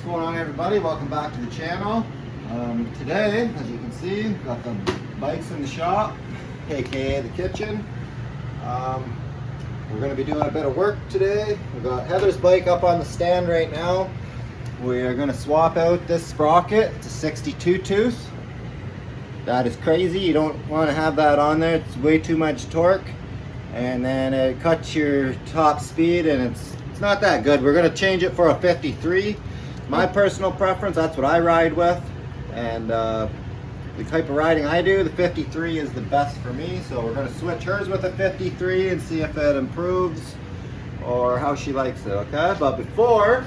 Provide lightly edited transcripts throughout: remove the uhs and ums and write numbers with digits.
What's going on, everybody? Welcome back to the channel. Today, as you can see, we've got the bikes in the shop, aka the kitchen. We're going to be doing a bit of work today. We've got Heather's bike up on the stand right now. We are going to swap out this sprocket. It's a 62 tooth. That is crazy. You don't want to have that on there. It's way too much torque. And then it cuts your top speed, and it's not that good. We're going to change it for a 53. My personal preference, that's what I ride with. And the type of riding I do, the 53 is the best for me. So we're going to switch hers with a 53 and see if it improves or how she likes it, okay? But before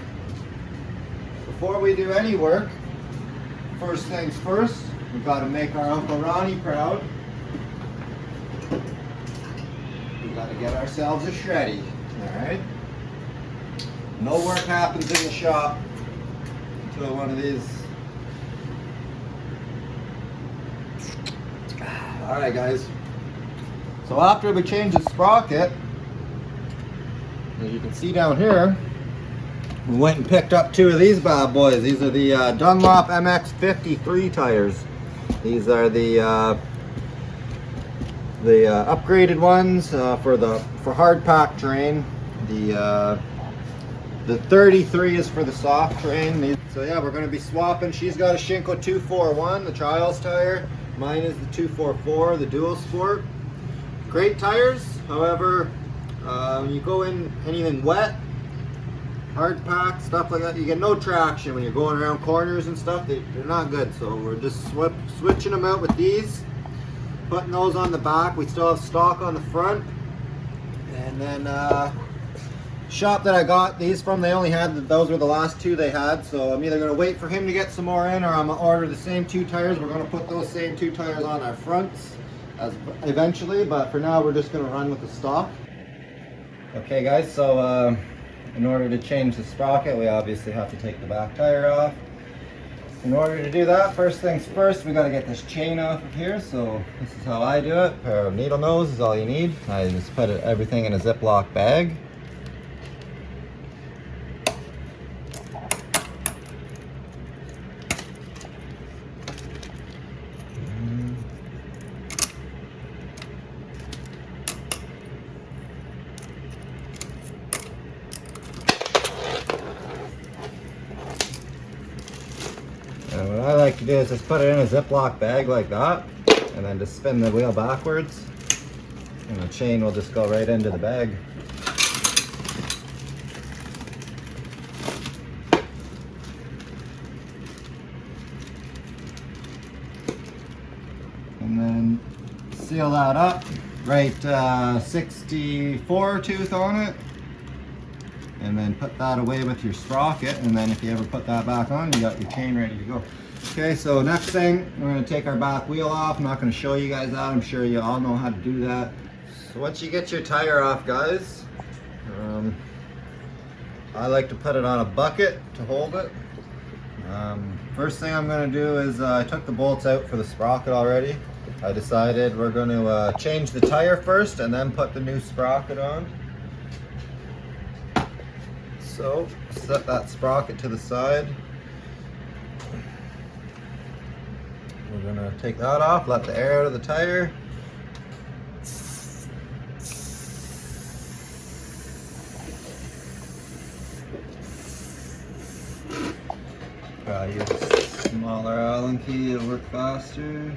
we do any work, first things first, we've got to make our Uncle Ronnie proud. We've got to get ourselves a shreddy, all right? No work happens in the shop until one of these. All right, guys. So after we change the sprocket, as you can see down here, we went and picked up two of these bad boys. These are the Dunlop MX53 tires. These are the upgraded ones for hard pack terrain. The 33 is for the soft terrain. So yeah, we're going to be swapping. She's got a Shinko 241, the trials tire. Mine is the 244, the dual sport. Great tires. However, when you go in anything wet, hard pack, stuff like that, you get no traction when you're going around corners and stuff. They're not good. So we're just switching them out with these, putting those on the back. We still have stock on the front. And then shop that I got these from, they only had those were the last two they had. So I'm either going to wait for him to get some more in, or I'm going to order the same two tires. We're going to put those same two tires on our fronts eventually, but for now we're just going to run with the stock. Okay guys, so in order to change the sprocket, we obviously have to take the back tire off. In order to do that, first things first, we got to get this chain off of here. So this is how I do it. A pair of needle nose is all you need. I just put everything in a Ziploc bag. And what I like to do is just put it in a Ziploc bag like that, and then just spin the wheel backwards, and the chain will just go right into the bag. And then seal that up, right 64 tooth on it. And then put that away with your sprocket, and then if you ever put that back on, you got your chain ready to go. Okay, so next thing, we're going to take our back wheel off. I'm not going to show you guys that. I'm sure you all know how to do that. So once you get your tire off, guys, I like to put it on a bucket to hold it. First thing I'm going to do is I took the bolts out for the sprocket already. I decided we're going to change the tire first and then put the new sprocket on. So set that sprocket to the side. We're going to take that off, let the air out of the tire. Use a smaller Allen key, it'll work faster. There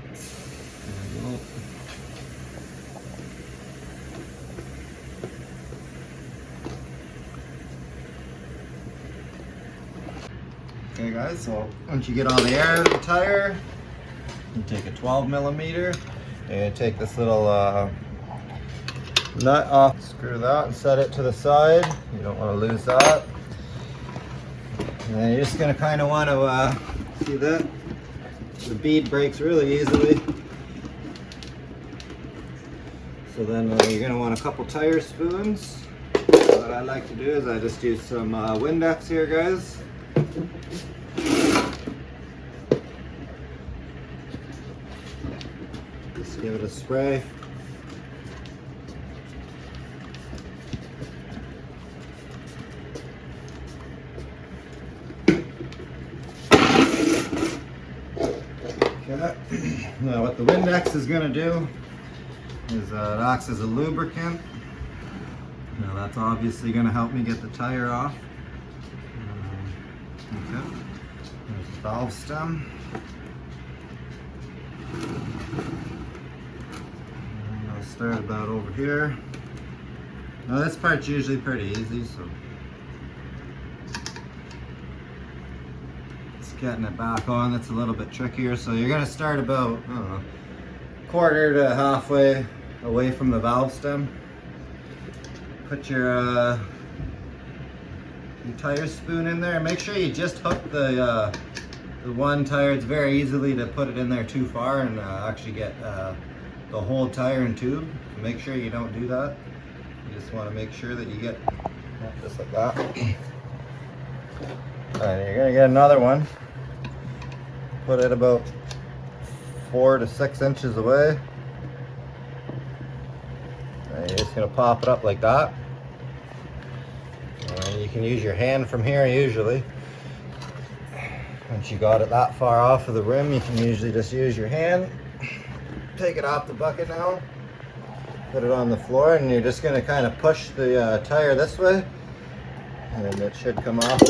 we go. Okay guys, so once you get all the air out of the tire, you take a 12mm and take this little nut off, screw that and set it to the side. You don't want to lose that. And then you're just going to kind of want to see that the bead breaks really easily. So then you're going to want a couple tire spoons. What I like to do is I just use some Windex here, guys. Just give it a spray. Now what the Windex is going to do is it acts as a lubricant. Now that's obviously going to help me get the tire off. Okay. There's the valve stem. And I'll start about over here. Now this part's usually pretty easy, so it's getting it back on that's a little bit trickier. So you're going to start about, I don't know, quarter to halfway away from the valve stem. Put your tire spoon in there. Make sure you just hook the one tire. It's very easily to put it in there too far and actually get the whole tire and tube. Make sure you don't do that. You just want to make sure that you get just like that. Alright, you're going to get another one. Put it about 4 to 6 inches away. And you're just going to pop it up like that. And you can use your hand from here usually. Once you got it that far off of the rim, you can usually just use your hand. Take it off the bucket now. Put it on the floor, and you're just going to kind of push the tire this way. And it should come off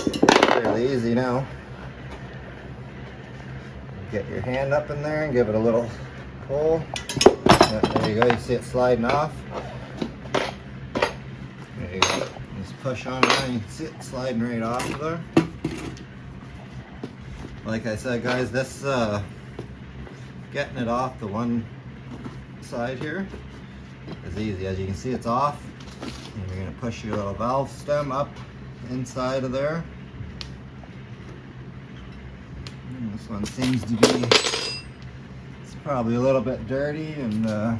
fairly easy now. Get your hand up in there and give it a little pull. Yeah, there you go, you see it sliding off. There you go. Just push on it and you can see it sliding right off of there. Like I said, guys, this getting it off the one side here is easy. As you can see, it's off. And you're going to push your little valve stem up inside of there. And this one seems to be, it's probably a little bit dirty and there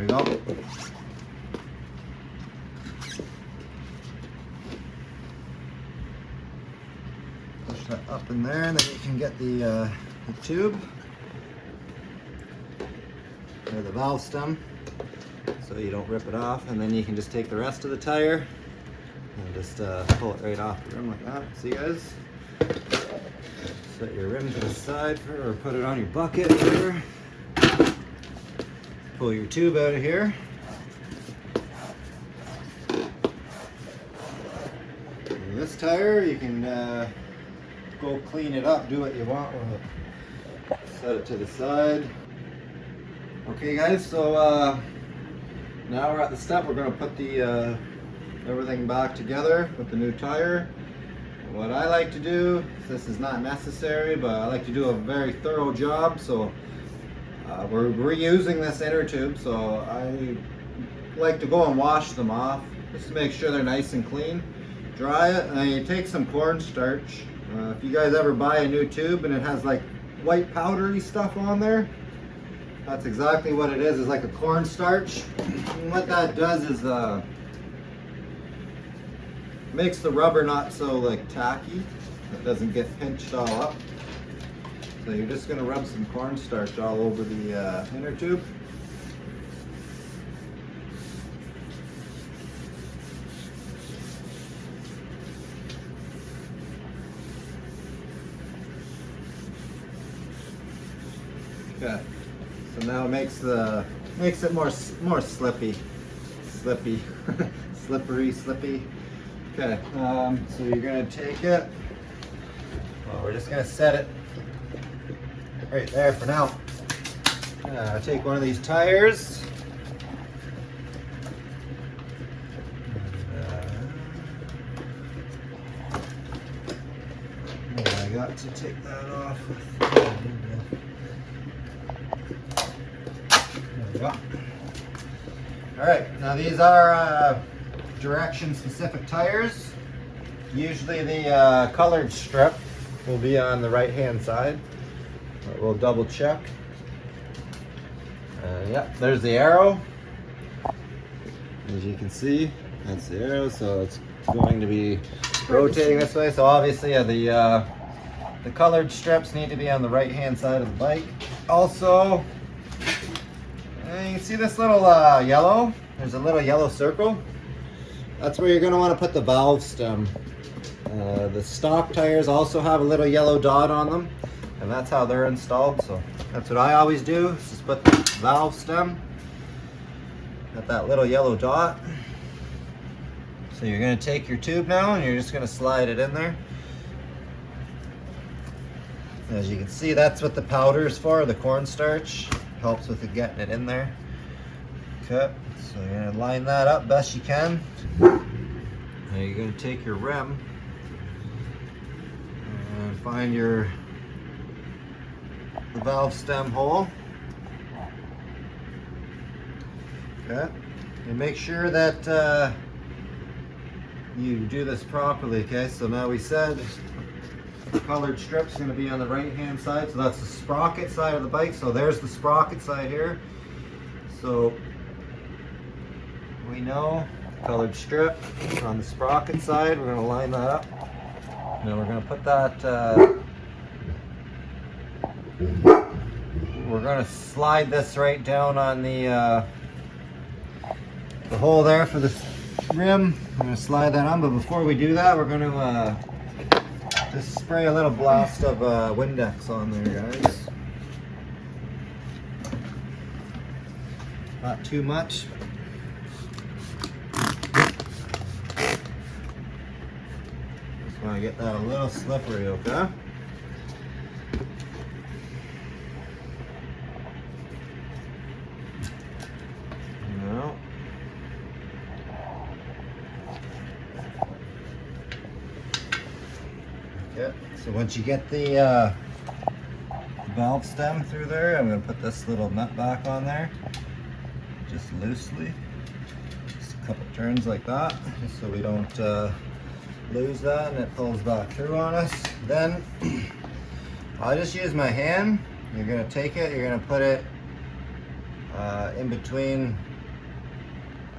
we go. Push that up in there, and then you can get the tube or the valve stem so you don't rip it off, and then you can just take the rest of the tire and just pull it right off the rim like that. See, guys? Set your rim to the side or put it on your bucket here. Pull your tube out of here. And this tire, you can go clean it up, do what you want with it. Set it to the side. Okay, guys, so now we're at the step. We're going to put the everything back together with the new tire. What I like to do, this is not necessary, but I like to do a very thorough job. So we're reusing this inner tube, so I like to go and wash them off just to make sure they're nice and clean. Dry it, and then you take some cornstarch. If you guys ever buy a new tube and it has like white powdery stuff on there, that's exactly what it is. It's like a cornstarch. And what that does is makes the rubber not so like tacky. It doesn't get pinched all up. So you're just going to rub some cornstarch all over the inner tube. Okay. So now it makes it more slippy, slippery, slippy. Okay. So you're going to take it. Well, we're just going to set it right there for now. Take one of these tires. And, I got to take that off. There we go. Alright, now these are direction specific tires. Usually the colored strip will be on the right hand side. We'll double check. Yep, there's the arrow. As you can see, that's the arrow. So it's going to be rotating this way. So obviously the colored strips need to be on the right hand side of the bike. Also, you can see this little yellow. There's a little yellow circle. That's where you're going to want to put the valve stem. The stock tires also have a little yellow dot on them, and that's how they're installed. So that's what I always do, is just put the valve stem at that little yellow dot. So you're going to take your tube now and you're just going to slide it in there. As you can see, that's what the powder is for, the cornstarch. Helps with getting it in there. Okay, so you're going to line that up best you can. Now you're going to take your rim and find the valve stem hole. Okay, and make sure that you do this properly. Okay, so now we said the colored strip's going to be on the right hand side, so that's the sprocket side of the bike. So there's the sprocket side here. So we know colored strip on the sprocket side. We're going to line that up. Now we're going to put that, we're going to slide this right down on the hole there for the rim. I'm going to slide that on, but before we do that, we're going to just spray a little blast of Windex on there, guys. Not too much. Just want to get that a little slippery, okay? Okay, so once you get the valve stem through there, I'm going to put this little nut back on there, just loosely, just a couple turns like that, just so we don't lose that and it pulls back through on us. Then I'll just use my hand. You're going to take it, you're going to put it in between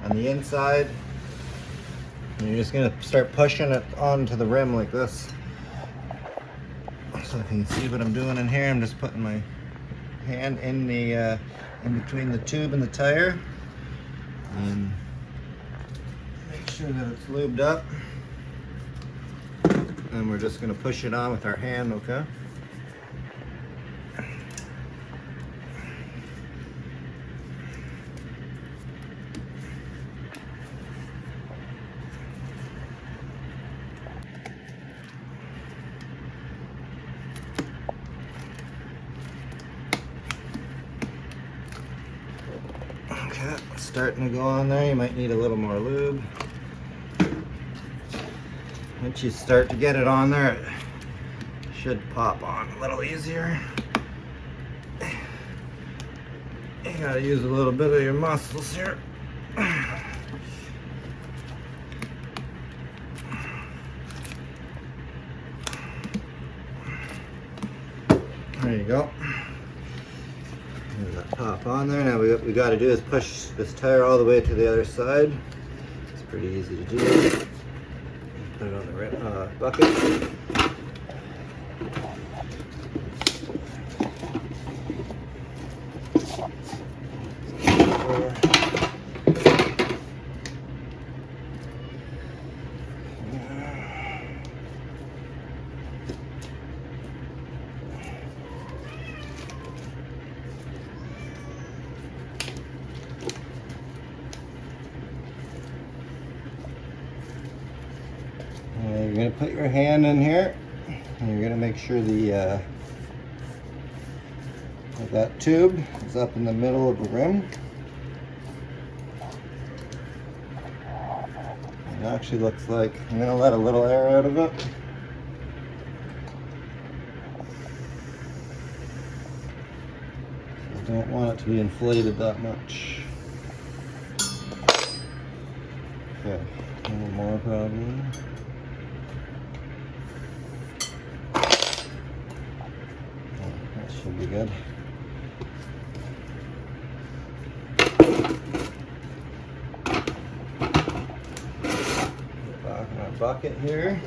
on the inside, and you're just going to start pushing it onto the rim like this. So if you can see what I'm doing in here, I'm just putting my hand in the in between the tube and the tire, and make sure that it's lubed up. And we're just going to push it on with our hand, okay? Okay, it's starting to go on there. You might need a little more lube. Once you start to get it on there, it should pop on a little easier. You gotta use a little bit of your muscles here. There you go. There's that pop on there. Now what we got to do is push this tire all the way to the other side. It's pretty easy to do. Put it on the bucket. You're going to put your hand in here, and you're going to make sure that tube is up in the middle of the rim. It actually looks like I'm going to let a little air out of it. I don't want it to be inflated that much. Okay, a little more probably. Should be good. Put back in our bucket here.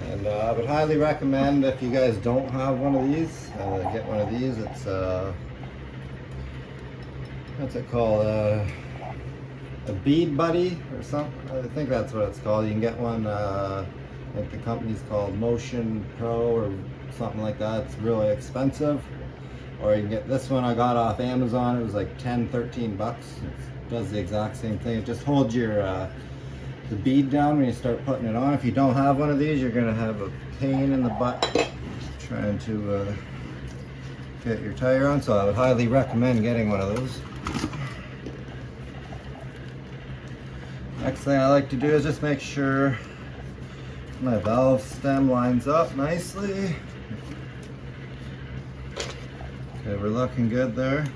And I would highly recommend, if you guys don't have one of these, get one of these. It's what's it called? a bead buddy or something. I think that's what it's called. You can get one, like the company's called Motion Pro or something like that. It's really expensive. Or you can get this one I got off Amazon. It was like 10-13 bucks. It does the exact same thing. It just holds your the bead down when you start putting it on. If you don't have one of these, you're gonna have a pain in the butt trying to get your tire on. So I would highly recommend getting one of those. Next thing I like to do is just make sure my valve stem lines up nicely. Okay, we're looking good there.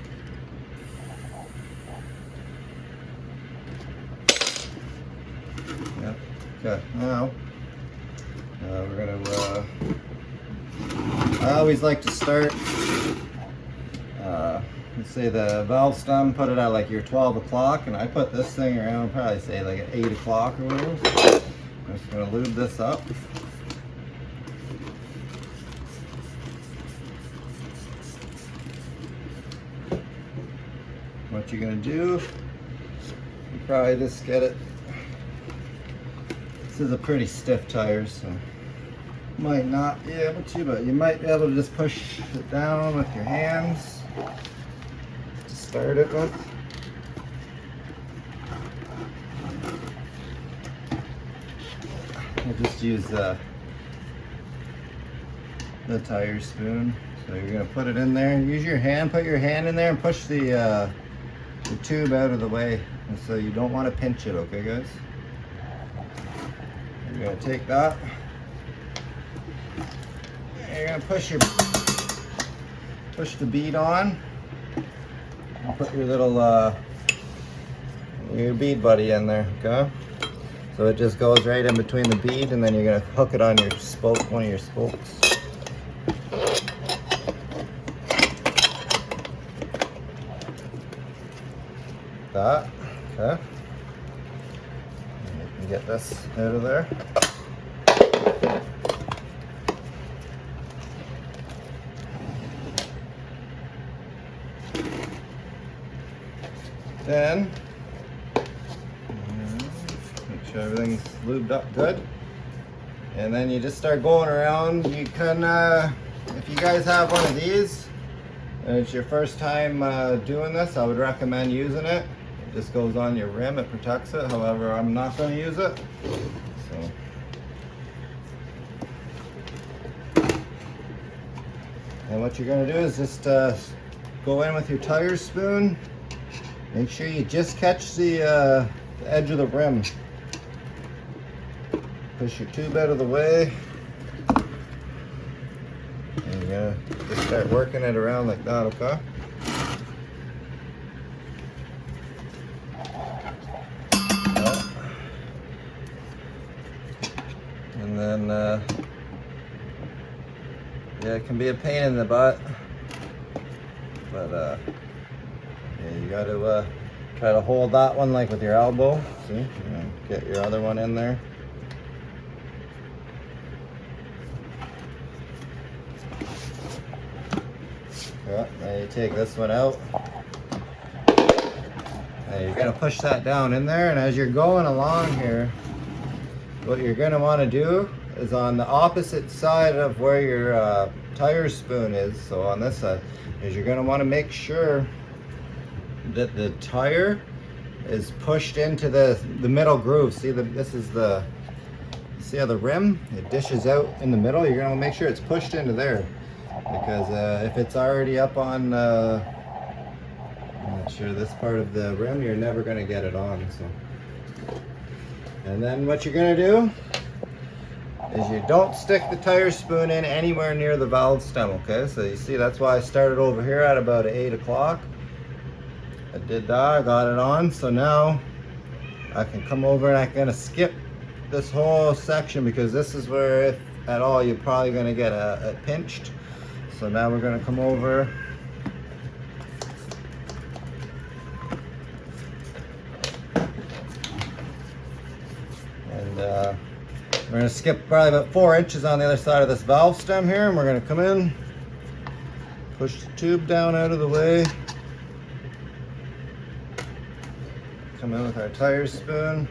Yep. Okay, now we're gonna. I always like to start. Let's say the valve stem, put it at like your 12 o'clock, and I put this thing around probably say like at 8 o'clock or whatever. I'm just gonna lube this up. What you're gonna do, you probably just get it. This is a pretty stiff tire, so might not be able to, but you might be able to just push it down with your hands to start it with. I'll just use the tire spoon. So you're gonna put it in there and use your hand, put your hand in there and push the tube out of the way. And so you don't want to pinch it, okay guys? You're gonna take that. And you're gonna push the bead on. And put your little your bead buddy in there, okay? So it just goes right in between the bead, and then you're gonna hook it on your spoke, one of your spokes. That, okay. And you can get this out of there. Then make sure everything's lubed up good, and then you just start going around. You can, if you guys have one of these and it's your first time doing this, I would recommend using it. It just goes on your rim, it protects it. However, I'm not going to use it. And what you're going to do is just go in with your tire spoon. Make sure you just catch the edge of the rim. Push your tube out of the way. And you're gonna just start working it around like that, okay? And then, yeah, it can be a pain in the butt, but yeah, you got to try to hold that one like with your elbow. See, and get your other one in there. Yeah, now you take this one out. Now you're gonna push that down in there, and as you're going along here, what you're gonna want to do is on the opposite side of where your tire spoon is, so on this side, is you're gonna want to make sure that the tire is pushed into the middle groove. See, this is the, see how the rim, it dishes out in the middle? You're gonna make sure it's pushed into there, because if it's already up on, I'm not sure, this part of the rim, you're never gonna get it on. So, and then what you're gonna do is you don't stick the tire spoon in anywhere near the valve stem, okay? So you see, that's why I started over here at about 8 o'clock. I did that, I got it on, so now I can come over and I'm gonna skip this whole section, because this is where, if at all, you're probably gonna get it pinched. So now we're gonna come over and we're gonna skip probably about 4 inches on the other side of this valve stem here, and we're gonna come in, push the tube down out of the way. come in with our tire spoon.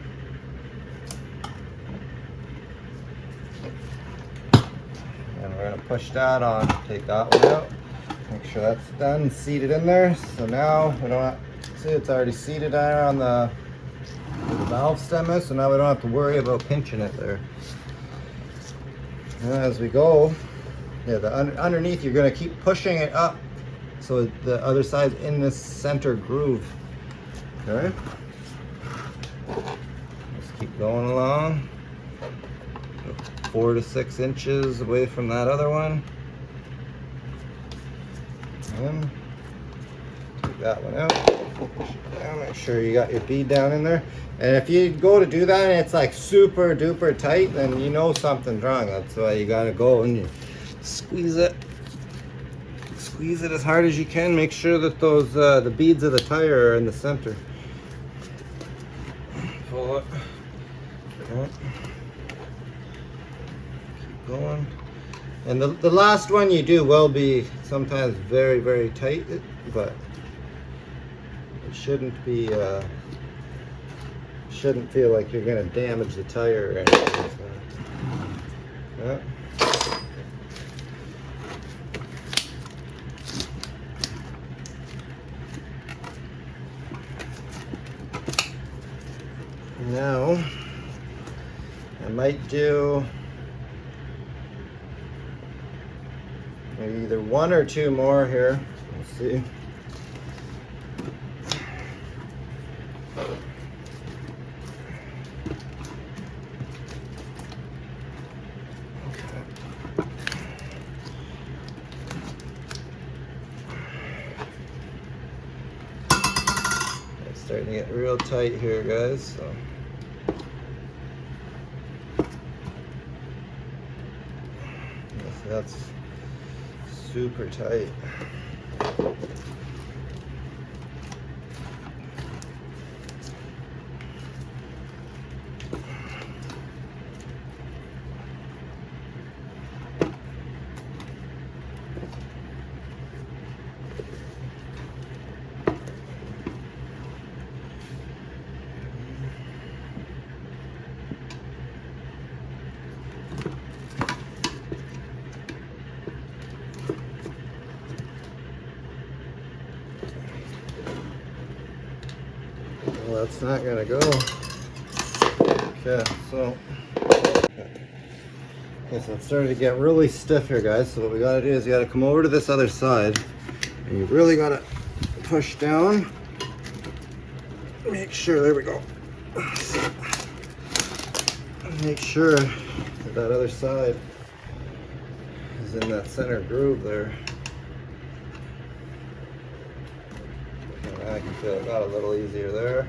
And we're going to push that on, take that one out, make sure that's done, seated in there. So now we don't have, see it's already seated there on the valve stem is, so now we don't have to worry about pinching it there. And as we go, yeah, underneath you're going to keep pushing it up so the other side's in this center groove. Okay? Just keep going along. 4 to 6 inches away from that other one. And take that one out. Push it down, make sure you got your bead down in there. And if you go to do that and it's like super duper tight, then you know something's wrong. That's why you gotta go and you squeeze it. Squeeze it as hard as you can. Make sure that those the beads of the tire are in the center. Pull it. Okay. Keep going. And the last one you do will be sometimes very, very tight, but it shouldn't be, shouldn't feel like you're going to damage the tire or anything like that. Yeah. Now, I might do maybe either 1 or 2 more here. Let's see. It's starting to get real tight here, guys. So. That's super tight. Well, that's not gonna go. Okay, so it's starting to get really stiff here, guys. So what we gotta do is you gotta come over to this other side, and you really gotta push down. Make sure, there we go. Make sure that that other side is in that center groove there. I can feel it got a little easier there.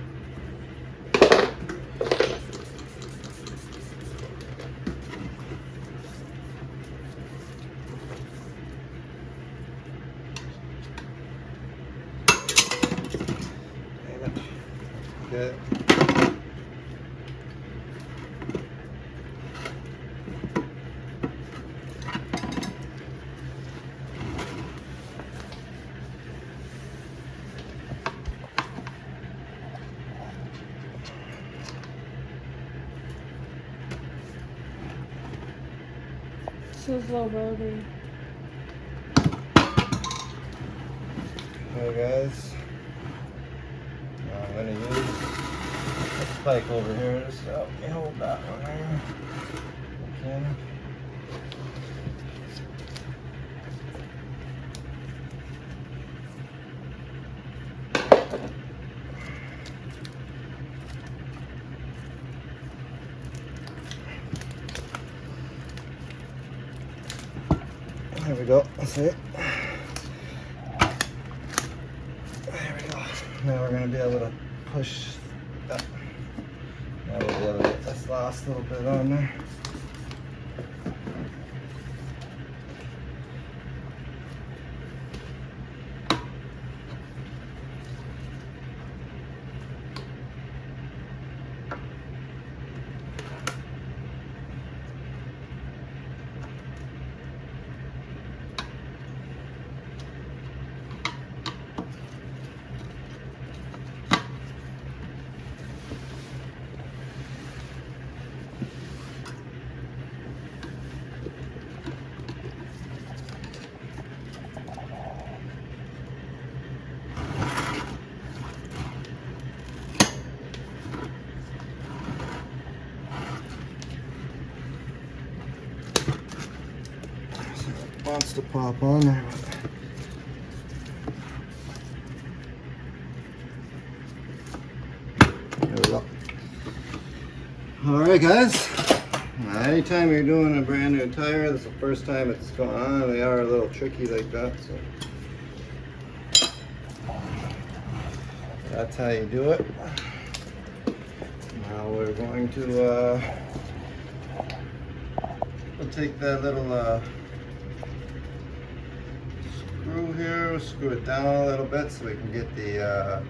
Okay. This is low rotary. Okay, guys. Now I'm going to use a spike over here just to help me hold that one there. Okay. There we go. That's it. There we go. Now we're going to be able to push that. Now we'll be able to get this last little bit on there. to pop on there. There we go. Alright guys, anytime you're doing a brand new tire, this is the first time it's gone on, they are a little tricky like that, so that's how you do it. Now we're going to we'll take that little screw here, screw it down a little bit so we can get the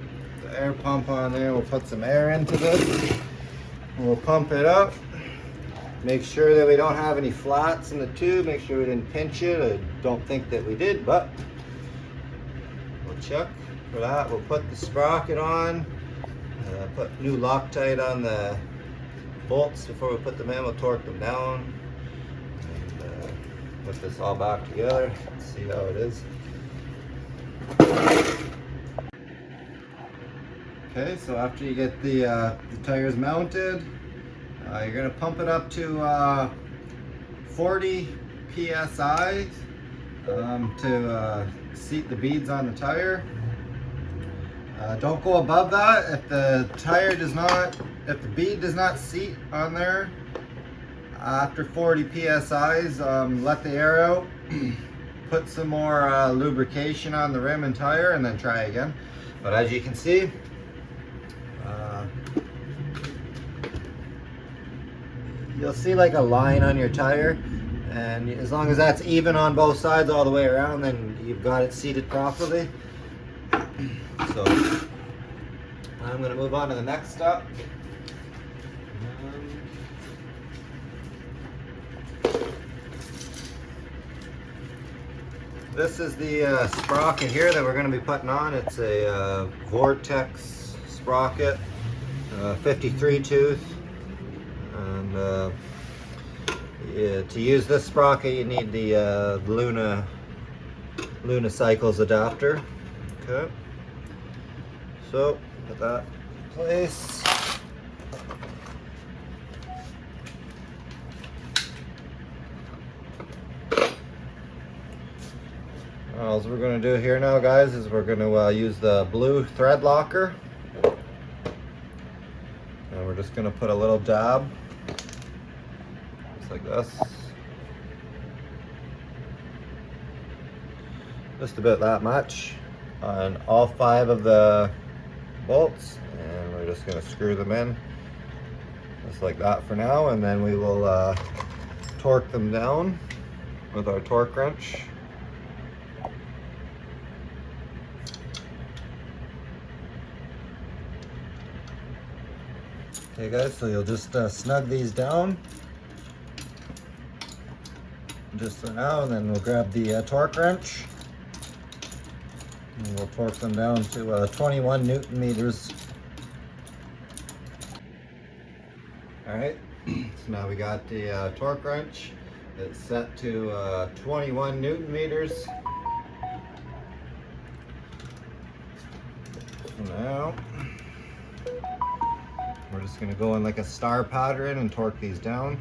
air pump on there. We'll put some air into this. We'll pump it up. Make sure that we don't have any flats in the tube. Make sure we didn't pinch it. I don't think that we did, but we'll check for that. We'll put the sprocket on. Put new Loctite on the bolts before we put them in. We'll torque them down. And put this all back together. Let's see how it is. Okay, so after you get the tires mounted, you're going to pump it up to 40 psi to seat the beads on the tire. Don't go above that. If the bead does not seat on there after 40 psi's, let the air out, put some more lubrication on the rim and tire, and then try again. But as you can see, you'll see like a line on your tire, and as long as that's even on both sides all the way around, then you've got it seated properly. So I'm going to move on to the next step. This is the sprocket here that we're going to be putting on. It's a Vortex sprocket, 53 tooth. And yeah, to use this sprocket you need the Luna Cycles adapter. Okay, so put that in place. All we're going to do here now, guys, is we're going to use the blue thread locker, and we're just going to put a little dab just like this, just about that much on all 5 of the bolts, and we're just going to screw them in just like that for now, and then we will torque them down with our torque wrench. Okay guys, so you'll just snug these down just for now, and then we'll grab the torque wrench and we'll torque them down to 21 Newton meters. Alright, so now we got the torque wrench. It's set to 21 Newton meters. So now we're just going to go in like a star pattern and torque these down.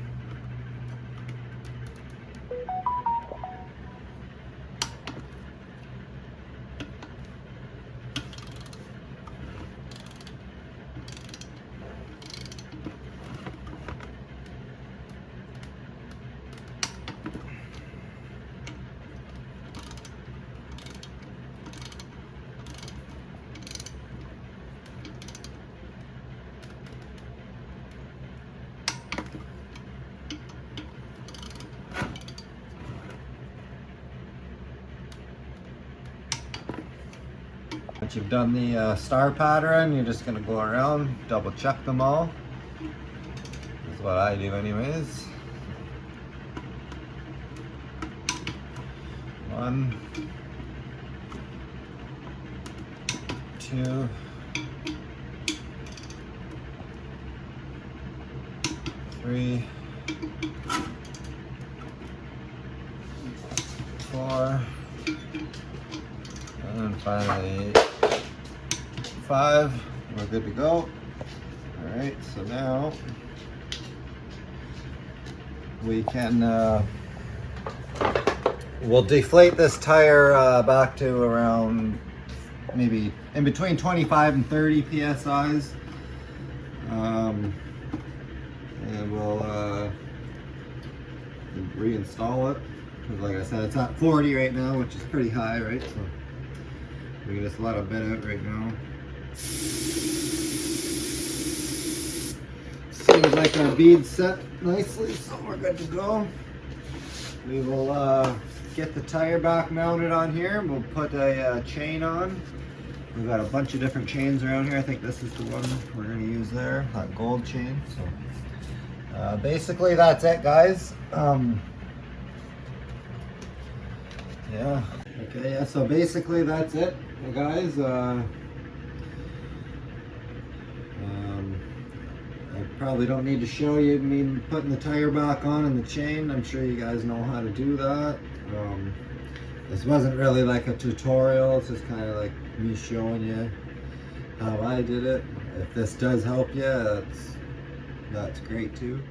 Once you've done the star pattern, you're just going to go around, double check them all. That's what I do anyways. 1, 2, 3, 4, and finally 5. We're good to go. Alright, so now we can we'll deflate this tire back to around maybe in between 25 and 30 psi's. And we'll reinstall it. Because like I said, it's at 40 right now, which is pretty high, right? So we can just let a bit out right now. Seems like our bead's set nicely, so we're good to go. We will get the tire back mounted on here. We'll put a chain on. We've got a bunch of different chains around here. I think this is the one we're going to use there, that gold chain. So basically that's it, guys. Yeah. Okay, yeah, so basically that's it, guys. I probably don't need to show you me putting the tire back on and the chain. I'm sure you guys know how to do that. This wasn't really like a tutorial, it's just kind of like me showing you how I did it. If this does help you, that's great too.